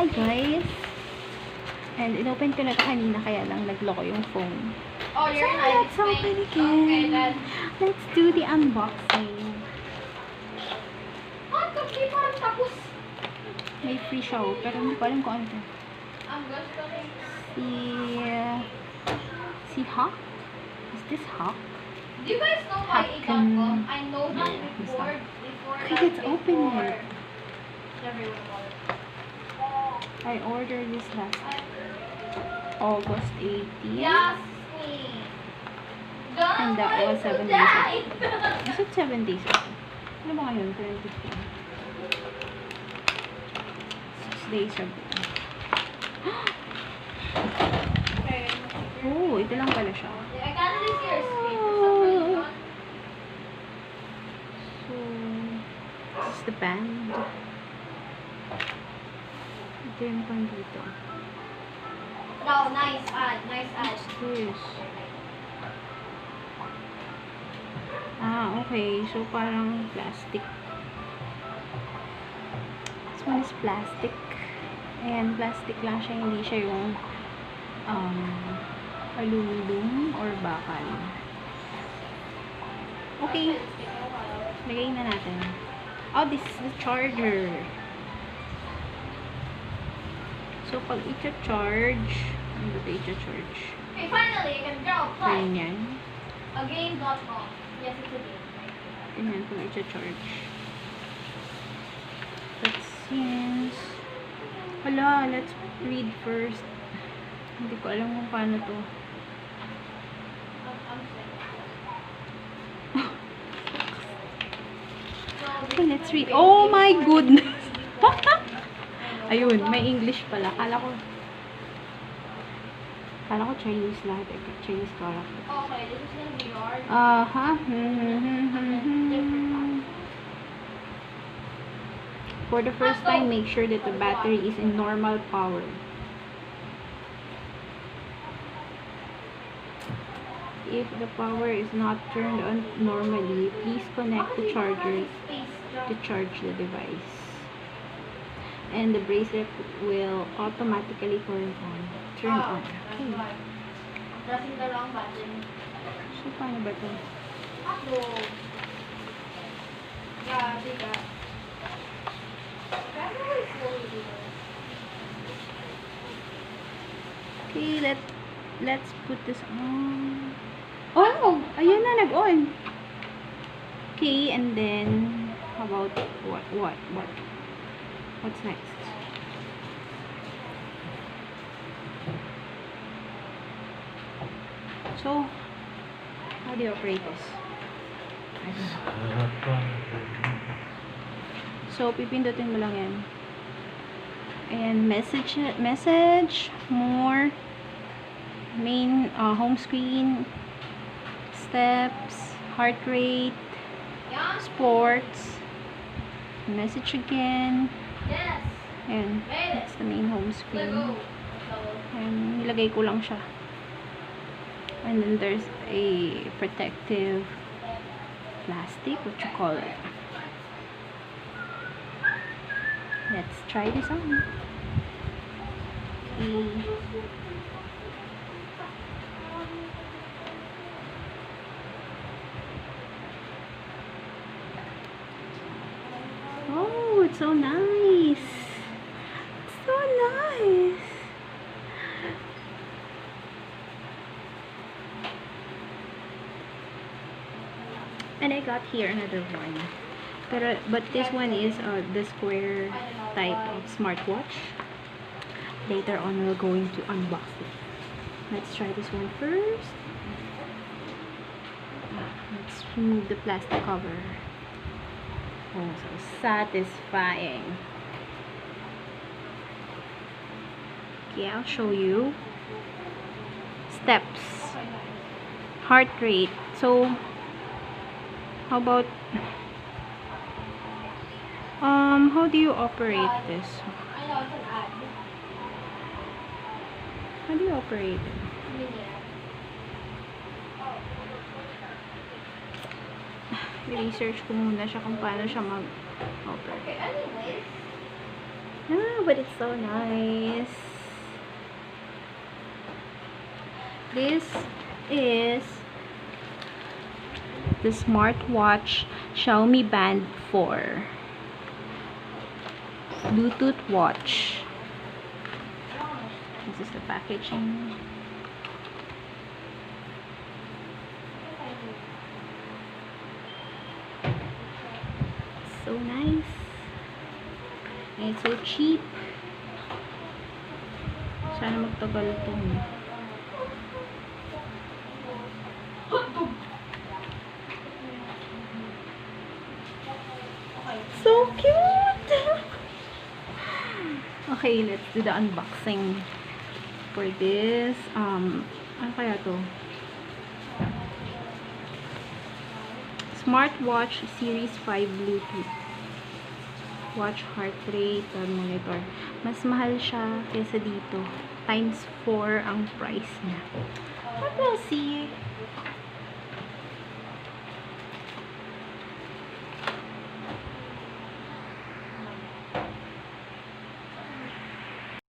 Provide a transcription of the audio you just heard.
siya, guys. And inopen ko na ito kanina, kaya lang nagloko yung phone. Oh, you're so, let's open again. Okay, then. Let's do the unboxing. Oh, hindi parang tapos. May free siya, pero hindi ko alam kung ano ito. Ang gusto rin. Si Hawk? Is this Hawk? Do you guys know why it got gone? I know that before Okay, let's open it. Everyone. I ordered this last August 18. Yes, And that was 7 days ago. Is it 7 days ago? Ano ba ngayon? 24. 6 days ago. Oh, ito lang pala siya. I got this here. So, this is the band. Ito yung pang dito. No, nice ad. Nice ad. What's this? Ah, okay. So, parang plastic. This one is plastic. And plastic lang siya. Hindi siya yung aluminum or bakal. Okay. Lagay na natin. Oh, this is the charger. So, pag i-charge, ano ba i-charge? Okay, finally, you can go play. Ganyan. Again.com. Yes, it's a game. Ganyan, pag i-charge. Let's use... Hala, let's read first. Hindi ko alam kung paano to. Okay, let's read. Oh my goodness! Ayun, may English pala. Kala ko Chinese lahat. Chinese character. Okay, this is gonna be yours. For the first time, make sure that the battery is in normal power. If the power is not turned on normally, please connect the chargers to charge the device. And the bracelet will automatically turn on. Okay. Pressing the wrong button. So, paano ba ito? Yeah, take that. Okay, let's put this on. Oh, ayun na, nag-on. Okay, and then how about what's next? So, how do you operate this? I don't know. So, pipindutin mo lang yan. And message, more, main, home screen, steps, heart rate, sports, message again. Yes. And that's the main home screen. And nilagay ko lang siya. And then there's a protective plastic, what you call it. Let's try this on. Okay. Oh, it's so nice. It's so nice. And I got here another one. But this one is the square type of smartwatch. Later on, we're going to unbox it. Let's try this one first. Let's remove the plastic cover. Oh, so satisfying. Okay, I'll show you. Steps. Heart rate. So, how about... how do you operate this? I know, it's an ad. How do you operate it? I-research ko muna siya kung paano siya mag-operate. Okay, anyways. Ah, but it's so nice. This is the smartwatch Xiaomi Band 4 Bluetooth watch. This is the packaging. So nice. And it's so cheap. Sana magtagal ito. So cute! Okay, let's do the unboxing for this. Ano kaya to? Smartwatch Series 5 Bluetooth. Watch heart rate, monitor. Mas mahal siya kaysa dito. Times 4 ang price niya. But we'll see.